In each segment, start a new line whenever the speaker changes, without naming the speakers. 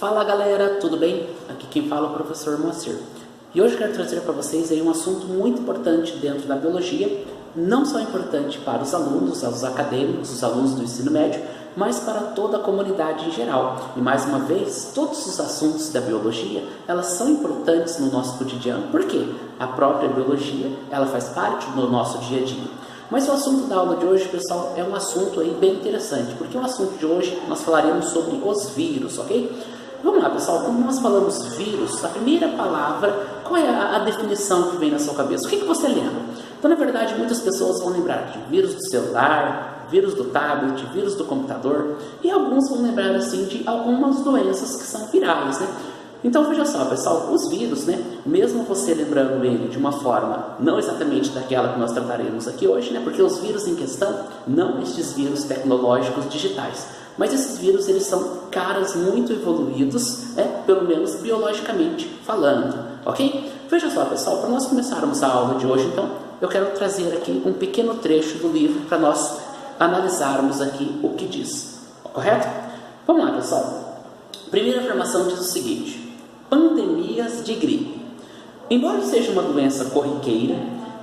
Fala galera, tudo bem? Aqui quem fala é o professor Moacir. E hoje eu quero trazer para vocês aí um assunto muito importante dentro da biologia, não só importante para os alunos, os acadêmicos, os alunos do ensino médio, mas para toda a comunidade em geral. E mais uma vez, todos os assuntos da biologia, elas são importantes no nosso cotidiano. Por quê? A própria biologia, ela faz parte do nosso dia a dia. Mas o assunto da aula de hoje, pessoal, é um assunto aí bem interessante, porque o assunto de hoje nós falaremos sobre os vírus, ok? Vamos lá, pessoal, quando nós falamos vírus, a primeira palavra, qual é a definição que vem na sua cabeça? O que você lembra? Então, na verdade, muitas pessoas vão lembrar de vírus do celular, vírus do tablet, vírus do computador, e alguns vão lembrar, assim, de algumas doenças que são virais, né? Então, veja só, pessoal, os vírus, né, mesmo você lembrando ele de uma forma não exatamente daquela que nós trataremos aqui hoje, né, porque os vírus em questão, não estes vírus tecnológicos digitais, mas esses vírus, eles são caras muito evoluídos, pelo menos biologicamente falando, ok? Veja só, pessoal, para nós começarmos a aula de hoje, então, eu quero trazer aqui um pequeno trecho do livro para nós analisarmos aqui o que diz, correto? Vamos lá, pessoal. Primeira afirmação diz o seguinte: pandemias de gripe. Embora seja uma doença corriqueira,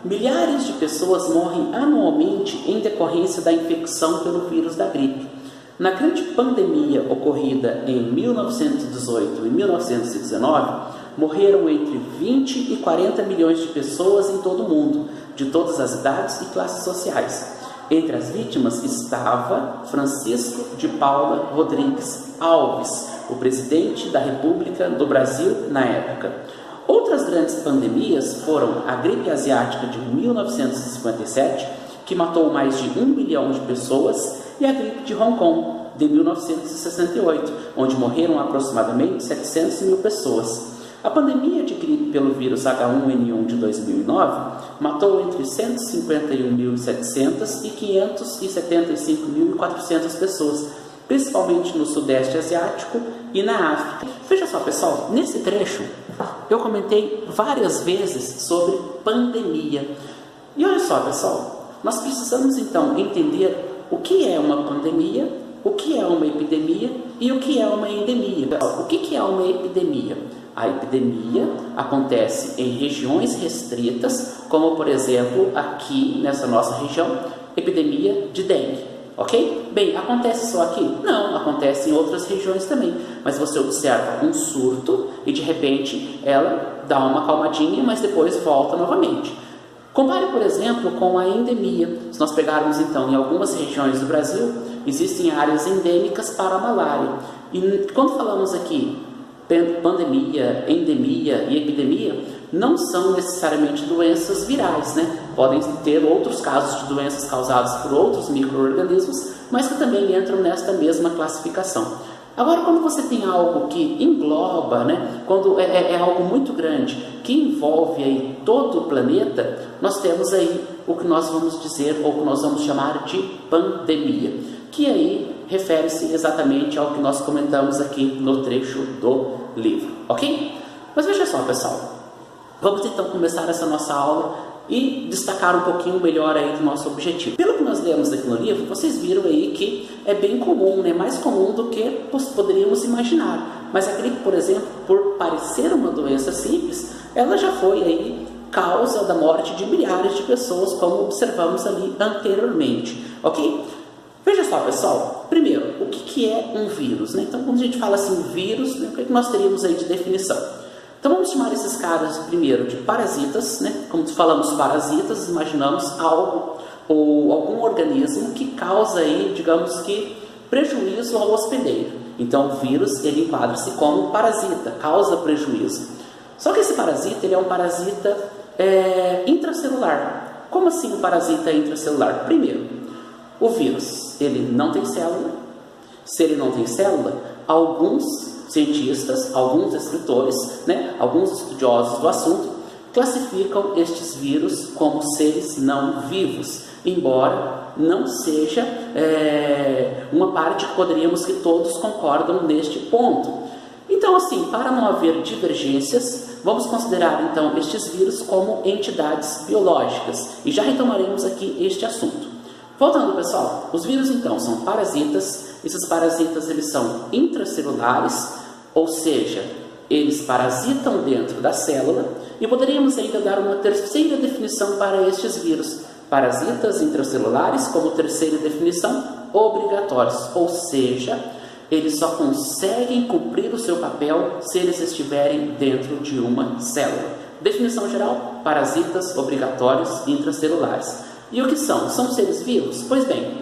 milhares de pessoas morrem anualmente em decorrência da infecção pelo vírus da gripe. Na grande pandemia ocorrida em 1918 e 1919, morreram entre 20 e 40 milhões de pessoas em todo o mundo, de todas as idades e classes sociais. Entre as vítimas estava Francisco de Paula Rodrigues Alves, o presidente da República do Brasil na época. Outras grandes pandemias foram a gripe asiática de 1957, que matou mais de 1 milhão de pessoas, e a gripe de Hong Kong, de 1968, onde morreram aproximadamente 700 mil pessoas. A pandemia de gripe pelo vírus H1N1 de 2009 matou entre 151.700 e 575.400 pessoas, principalmente no Sudeste Asiático e na África. Veja só, pessoal, nesse trecho eu comentei várias vezes sobre pandemia. E olha só, pessoal, nós precisamos então entender o que é uma pandemia, o que é uma epidemia e o que é uma endemia. O que é uma epidemia? A epidemia acontece em regiões restritas, como por exemplo aqui nessa nossa região, epidemia de dengue, ok? Bem, acontece só aqui? Não, acontece em outras regiões também, mas você observa um surto e de repente ela dá uma acalmadinha, mas depois volta novamente. Compare, por exemplo, com a endemia. Se nós pegarmos então em algumas regiões do Brasil, existem áreas endêmicas para a malária. E quando falamos aqui pandemia, endemia e epidemia, não são necessariamente doenças virais, né? Podem ter outros casos de doenças causadas por outros micro-organismos, mas que também entram nesta mesma classificação. Agora, quando você tem algo que engloba, né? Quando é algo muito grande, que envolve aí todo o planeta, nós temos aí o que nós vamos dizer, ou que nós vamos chamar de pandemia, que aí refere-se exatamente ao que nós comentamos aqui no trecho do livro, ok? Mas veja só, pessoal, vamos então começar essa nossa aula e destacar um pouquinho melhor aí do nosso objetivo. Pelo que nós lemos aqui no livro, vocês viram aí que é bem comum, né? Mais comum do que poderíamos imaginar. Mas a gripe, por exemplo, por parecer uma doença simples, ela já foi aí causa da morte de milhares de pessoas, como observamos ali anteriormente, ok? Veja só, pessoal, primeiro, o que é um vírus, né? Então, quando a gente fala assim, vírus, né, o que nós teríamos aí de definição? Então, vamos chamar esses caras, primeiro, de parasitas, né? Como falamos parasitas, imaginamos algo ou algum organismo que causa aí, digamos que, prejuízo ao hospedeiro. Então, o vírus, ele enquadra-se como parasita, causa prejuízo. Só que esse parasita, ele é um parasita intracelular. Como assim um parasita intracelular? Primeiro, o vírus, ele não tem célula. Se ele não tem célula, alguns cientistas, alguns escritores, né, alguns estudiosos do assunto, classificam estes vírus como seres não vivos, embora não seja uma parte que poderíamos que todos concordam neste ponto. Então, assim, para não haver divergências, vamos considerar então estes vírus como entidades biológicas e já retomaremos aqui este assunto. Voltando, pessoal, os vírus então são parasitas. Esses parasitas, eles são intracelulares, ou seja, eles parasitam dentro da célula, e poderíamos ainda dar uma terceira definição para estes vírus: parasitas intracelulares, como terceira definição, obrigatórios, ou seja, eles só conseguem cumprir o seu papel se eles estiverem dentro de uma célula. Definição geral: parasitas obrigatórios intracelulares. E o que são? São seres vivos? Pois bem,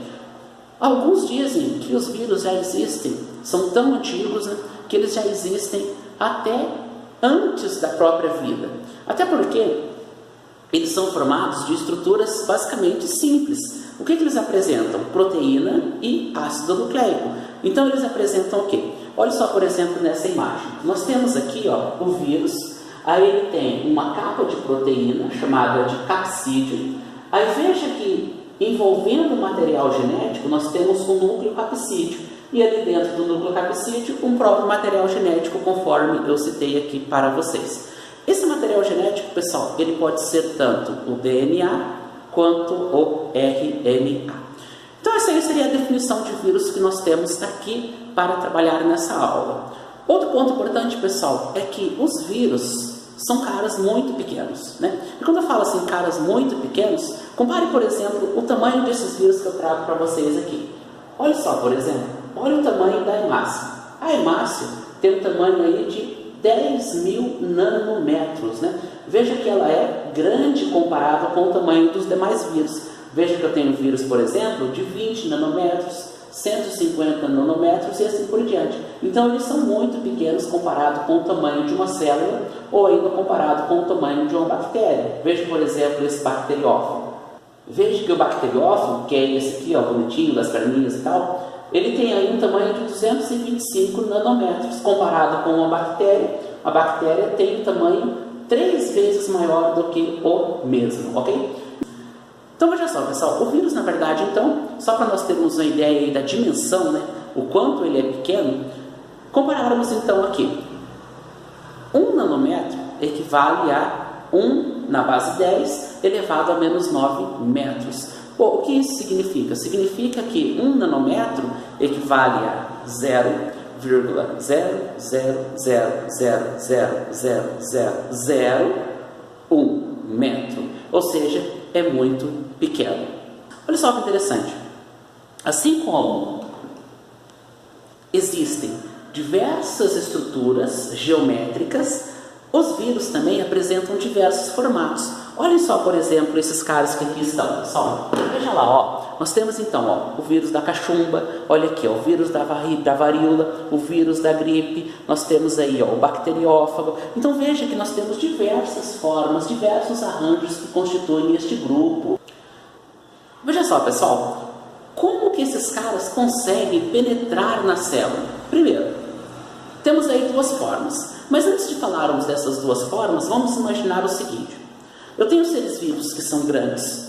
alguns dizem que os vírus já existem, são tão antigos, né, que eles já existem até antes da própria vida. Até porque eles são formados de estruturas basicamente simples. O que eles apresentam? Proteína e ácido nucleico. Então eles apresentam o quê? Olha só, por exemplo, nessa imagem. Nós temos aqui, ó, o vírus. Aí ele tem uma capa de proteína chamada de capsídeo. Aí veja que envolvendo o material genético nós temos um núcleo capsídeo. E ali dentro do núcleo capsídeo um próprio material genético, conforme eu citei aqui para vocês. Esse material genético, pessoal, ele pode ser tanto o DNA quanto o RNA. Então essa aí seria a definição de vírus que nós temos aqui para trabalhar nessa aula. Outro ponto importante, pessoal, é que os vírus são caras muito pequenos, né? E quando eu falo assim, caras muito pequenos, compare, por exemplo, o tamanho desses vírus que eu trago para vocês aqui. Olha só, por exemplo, olha o tamanho da hemácia. A hemácia tem um tamanho aí de 10.000 nanômetros, né? Veja que ela é grande comparado com o tamanho dos demais vírus. Veja que eu tenho vírus, por exemplo, de 20 nanômetros, 150 nanômetros e assim por diante. Então eles são muito pequenos comparado com o tamanho de uma célula ou ainda comparado com o tamanho de uma bactéria. Veja, por exemplo, esse bacteriófago. Veja que o bacteriófago, que é esse aqui, ó, bonitinho, das perninhas e tal, ele tem aí um tamanho de 225 nanômetros comparado com uma bactéria. A bactéria tem um tamanho 3 vezes maior do que o mesmo, ok? Então veja só, pessoal, o vírus, na verdade, então, só para nós termos uma ideia aí da dimensão, né, o quanto ele é pequeno, compararmos então aqui. 1 nanômetro equivale a 1 na base 10 elevado a menos 9 metros. Bom, o que isso significa? Significa que 1 nanômetro equivale a 0,000000001 metro, ou seja, é muito pequeno. Olha só que interessante. Assim como existem diversas estruturas geométricas, os vírus também apresentam diversos formatos. Olhem só, por exemplo, esses caras que aqui estão, pessoal. Veja lá, ó. Nós temos então, ó, o vírus da cachumba, olha aqui, ó, o vírus da varíola, o vírus da gripe, nós temos aí, ó, o bacteriófago. Então veja que nós temos diversas formas, diversos arranjos que constituem este grupo. Veja só, pessoal, como que esses caras conseguem penetrar na célula? Primeiro, temos aí duas formas. Mas antes de falarmos dessas duas formas, vamos imaginar o seguinte. Eu tenho seres vivos que são grandes,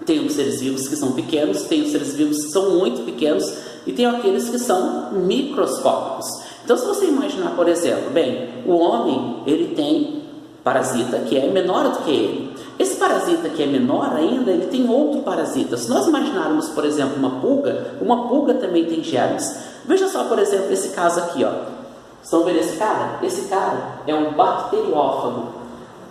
tenho seres vivos que são pequenos, tenho seres vivos que são muito pequenos e tenho aqueles que são microscópicos. Então, se você imaginar, por exemplo, bem, o homem, ele tem parasita que é menor do que ele. Esse parasita que é menor ainda, ele tem outro parasita. Se nós imaginarmos, por exemplo, uma pulga também tem germes. Veja só, por exemplo, esse caso aqui, ó. Estão vendo esse cara? Esse cara é um bacteriófago.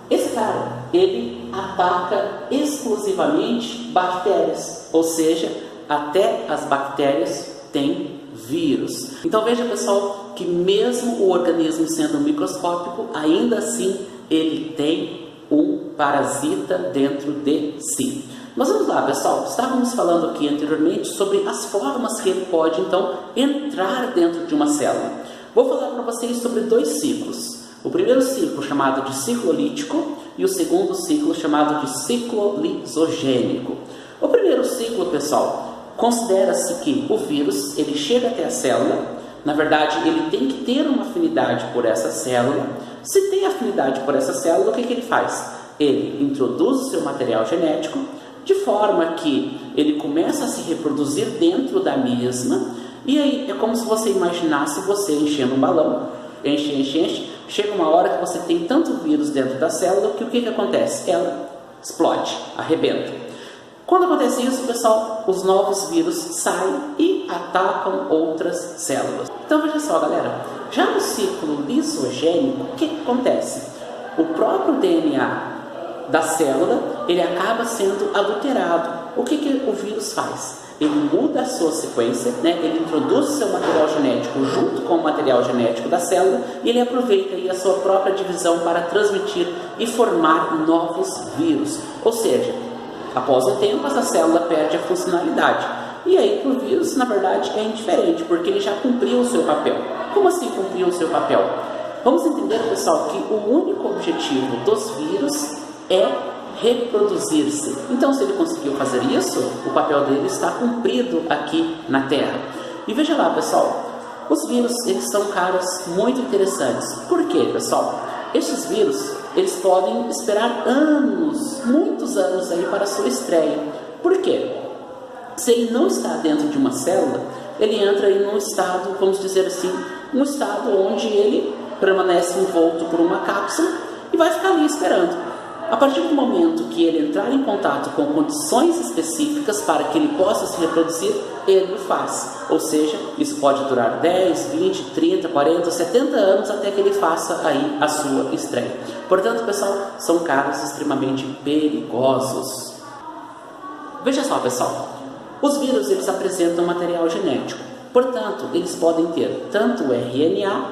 Esse cara, ele ataca exclusivamente bactérias, ou seja, até as bactérias têm vírus. Então veja, pessoal, que mesmo o organismo sendo microscópico, ainda assim ele tem um parasita dentro de si. Mas vamos lá, pessoal, estávamos falando aqui anteriormente sobre as formas que ele pode então entrar dentro de uma célula. Vou falar para vocês sobre dois ciclos. O primeiro ciclo chamado de ciclo lítico e o segundo ciclo chamado de ciclo lisogênico. O primeiro ciclo, pessoal, considera-se que o vírus ele chega até a célula. Na verdade, ele tem que ter uma afinidade por essa célula. Se tem afinidade por essa célula, o que ele faz? Ele introduz o seu material genético de forma que ele começa a se reproduzir dentro da mesma. E aí é como se você imaginasse você enchendo um balão, enche, chega uma hora que você tem tanto vírus dentro da célula que o que acontece? Ela explode, arrebenta. Quando acontece isso, pessoal, os novos vírus saem e atacam outras células. Então veja só, galera, já no ciclo lisogênico, o que acontece? O próprio DNA da célula, ele acaba sendo adulterado. O que o vírus faz? Ele muda a sua sequência, né? Ele introduz o seu material genético junto com o material genético da célula e ele aproveita aí a sua própria divisão para transmitir e formar novos vírus. Ou seja, após o tempo, essa célula perde a funcionalidade. E aí, para o vírus, na verdade, é indiferente, porque ele já cumpriu o seu papel. Como assim cumpriu o seu papel? Vamos entender, pessoal, que o único objetivo dos vírus é reproduzir-se. Então, se ele conseguiu fazer isso, o papel dele está cumprido aqui na Terra. E veja lá, pessoal, os vírus, eles são caras muito interessantes. Por quê, pessoal? Estes vírus, eles podem esperar anos, muitos anos aí para a sua estreia. Por quê? Se ele não está dentro de uma célula, ele entra em um estado, vamos dizer assim, um estado onde ele permanece envolto por uma cápsula e vai ficar ali esperando. A partir do momento que ele entrar em contato com condições específicas para que ele possa se reproduzir, ele o faz. Ou seja, isso pode durar 10, 20, 30, 40, 70 anos até que ele faça aí a sua estreia. Portanto, pessoal, são caras extremamente perigosos. Veja só, pessoal, os vírus, eles apresentam material genético. Portanto, eles podem ter tanto RNA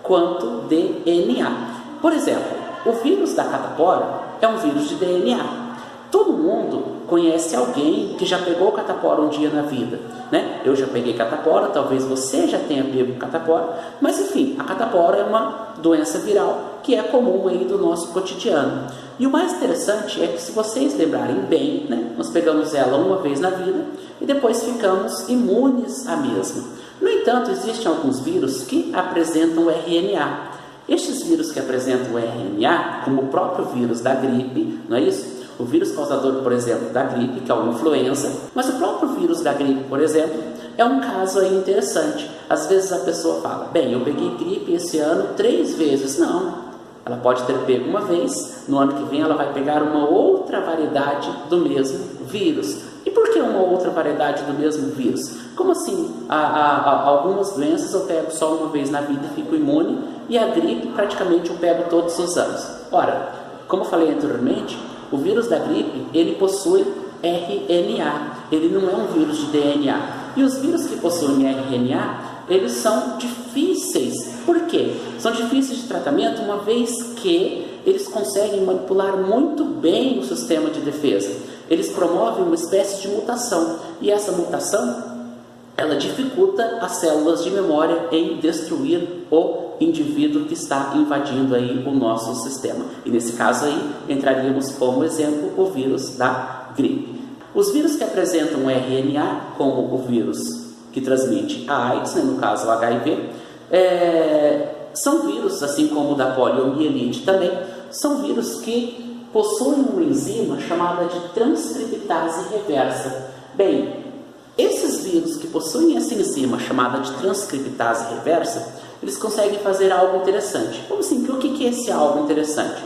quanto DNA. Por exemplo, o vírus da catapora é um vírus de DNA. Todo mundo conhece alguém que já pegou catapora um dia na vida, né? Eu já peguei catapora, talvez você já tenha pego catapora, mas enfim, a catapora é uma doença viral que é comum aí do nosso cotidiano. E o mais interessante é que, se vocês lembrarem bem, né, nós pegamos ela uma vez na vida e depois ficamos imunes à mesma. No entanto, existem alguns vírus que apresentam RNA. Estes vírus que apresentam o RNA, como o próprio vírus da gripe, não é isso? O vírus causador, por exemplo, da gripe, que é o influenza, mas o próprio vírus da gripe, por exemplo, é um caso aí interessante. Às vezes a pessoa fala, bem, eu peguei gripe esse ano 3 vezes. Não, ela pode ter pego uma vez, no ano que vem ela vai pegar uma outra variedade do mesmo vírus. E por que uma outra variedade do mesmo vírus? Como assim? Algumas doenças eu pego só uma vez na vida e fico imune, e a gripe praticamente eu pego todos os anos. Ora, como eu falei anteriormente, o vírus da gripe, ele possui RNA, ele não é um vírus de DNA. E os vírus que possuem RNA, eles são difíceis. Por quê? São difíceis de tratamento, uma vez que eles conseguem manipular muito bem o sistema de defesa. Eles promovem uma espécie de mutação, e essa mutação, ela dificulta as células de memória em destruir o indivíduo que está invadindo aí o nosso sistema. E nesse caso aí, entraríamos como exemplo o vírus da gripe. Os vírus que apresentam RNA, como o vírus que transmite a AIDS, né, no caso o HIV, são vírus, assim como o da poliomielite também, são vírus que possuem uma enzima chamada de transcriptase reversa. Bem, esses vírus que possuem essa enzima chamada de transcriptase reversa, eles conseguem fazer algo interessante. Como assim? O que é esse algo interessante?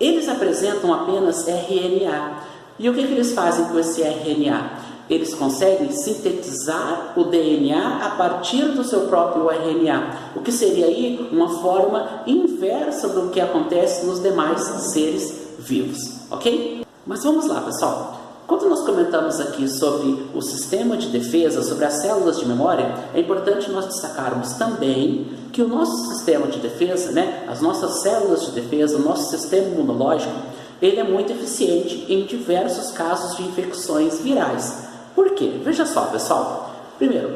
Eles apresentam apenas RNA. E o que eles fazem com esse RNA? Eles conseguem sintetizar o DNA a partir do seu próprio RNA, o que seria aí uma forma inversa do que acontece nos demais seres vivos, ok? Mas vamos lá, pessoal. Quando nós comentamos aqui sobre o sistema de defesa, sobre as células de memória, é importante nós destacarmos também que o nosso sistema de defesa, né, as nossas células de defesa, o nosso sistema imunológico, ele é muito eficiente em diversos casos de infecções virais. Por quê? Veja só, pessoal. Primeiro,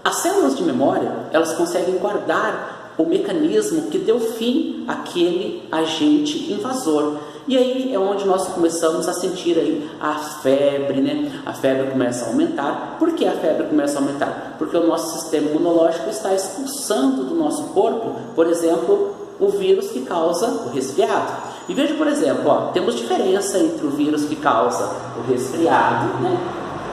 as células de memória, elas conseguem guardar o mecanismo que deu fim àquele agente invasor. E aí é onde nós começamos a sentir aí a febre, né? A febre começa a aumentar. Por que a febre começa a aumentar? Porque o nosso sistema imunológico está expulsando do nosso corpo, por exemplo, o vírus que causa o resfriado. E veja, por exemplo, temos diferença entre o vírus que causa o resfriado, né?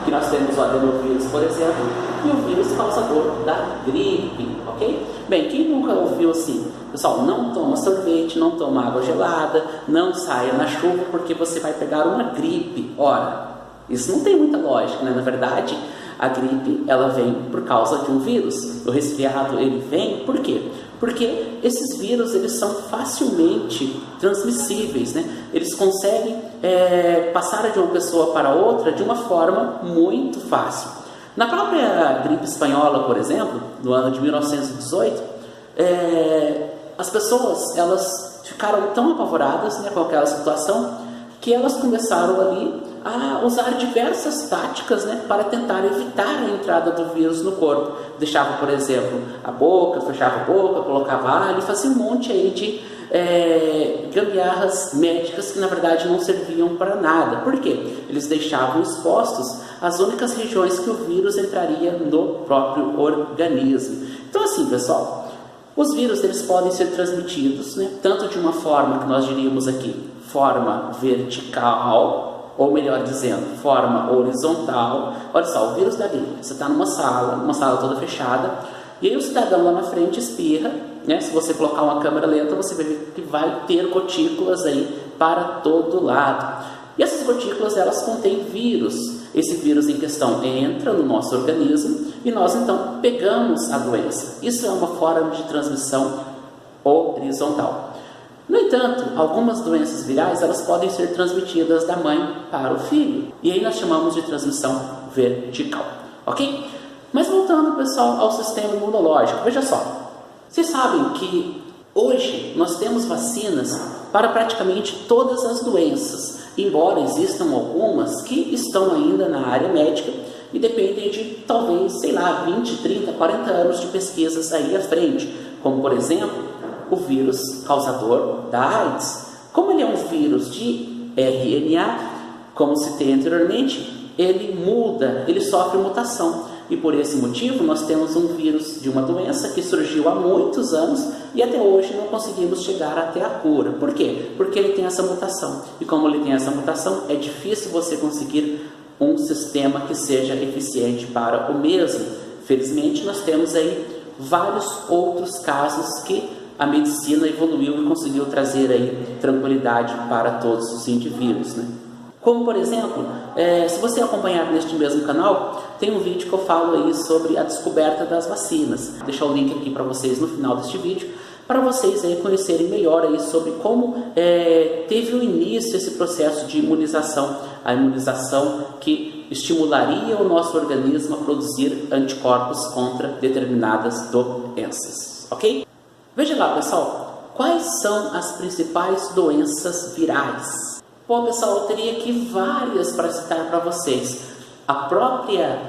Que nós temos o adenovírus, por exemplo, e o vírus causador da gripe, ok? Bem, quem nunca ouviu assim, pessoal, não toma sorvete, não toma água gelada, não saia na chuva porque você vai pegar uma gripe. Ora, isso não tem muita lógica, né? Na verdade, A gripe, ela vem por causa de um vírus. O resfriado, ele vem por quê? Porque esses vírus, eles são facilmente transmissíveis, né? Eles conseguem passar de uma pessoa para outra de uma forma muito fácil. Na própria gripe espanhola, por exemplo, no ano de 1918, as pessoas, elas ficaram tão apavoradas, né, com aquela situação, que elas começaram ali a usar diversas táticas, né, para tentar evitar a entrada do vírus no corpo. Deixava, por exemplo, a boca, fechava a boca, colocava alho, fazia um monte aí de gambiarras médicas que na verdade não serviam para nada. Por quê? Eles deixavam expostos as únicas regiões que o vírus entraria no próprio organismo. Então assim, pessoal, os vírus, eles podem ser transmitidos, né, tanto de uma forma que nós diríamos aqui, forma vertical, ou melhor dizendo, forma horizontal. Olha só, o vírus da gripe, você está numa sala toda fechada, e aí o cidadão lá na frente espirra, né? Se você colocar uma câmera lenta, você vai ver que vai ter gotículas aí para todo lado. E essas gotículas, elas contêm vírus. Esse vírus em questão entra no nosso organismo e nós então pegamos a doença. Isso é uma forma de transmissão horizontal. No entanto, algumas doenças virais, elas podem ser transmitidas da mãe para o filho. E aí nós chamamos de transmissão vertical, ok? Mas voltando, pessoal, ao sistema imunológico, veja só. Vocês sabem que hoje nós temos vacinas para praticamente todas as doenças, embora existam algumas que estão ainda na área médica e dependem de talvez, sei lá, 20, 30, 40 anos de pesquisas aí à frente, como por exemplo, o vírus causador da AIDS. Como ele é um vírus de RNA, como citei anteriormente, ele muda, ele sofre mutação. E por esse motivo nós temos um vírus de uma doença que surgiu há muitos anos e até hoje não conseguimos chegar até a cura. Por quê? Porque ele tem essa mutação. E como ele tem essa mutação, é difícil você conseguir um sistema que seja eficiente para o mesmo. Felizmente nós temos aí vários outros casos que a medicina evoluiu e conseguiu trazer aí tranquilidade para todos os indivíduos, né? Como, por exemplo, se você acompanhar neste mesmo canal, tem um vídeo que eu falo aí sobre a descoberta das vacinas. Vou deixar o link aqui para vocês no final deste vídeo, para vocês aí conhecerem melhor aí sobre como teve o início esse processo de imunização, a imunização que estimularia o nosso organismo a produzir anticorpos contra determinadas doenças, ok? Veja lá, pessoal, quais são as principais doenças virais? Bom, pessoal, eu teria aqui várias para citar para vocês. A própria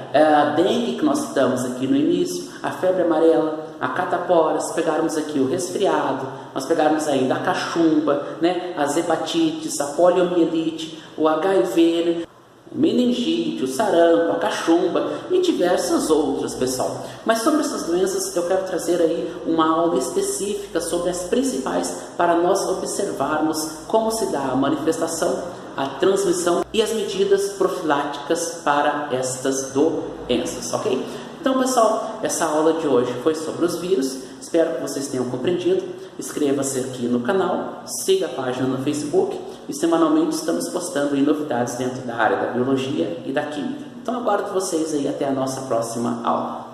dengue que nós citamos aqui no início, a febre amarela, a catapora, se pegarmos aqui o resfriado, nós pegarmos ainda a cachumba, né, as hepatites, a poliomielite, o HIV, o meningite, o sarampo, a cachumba e diversas outras, pessoal. Mas sobre essas doenças eu quero trazer aí uma aula específica sobre as principais para nós observarmos como se dá a manifestação, a transmissão e as medidas profiláticas para estas doenças, ok? Então, pessoal, essa aula de hoje foi sobre os vírus. Espero que vocês tenham compreendido. Inscreva-se aqui no canal, siga a página no Facebook e semanalmente estamos postando aí novidades dentro da área da biologia e da química. Então aguardo vocês aí até a nossa próxima aula.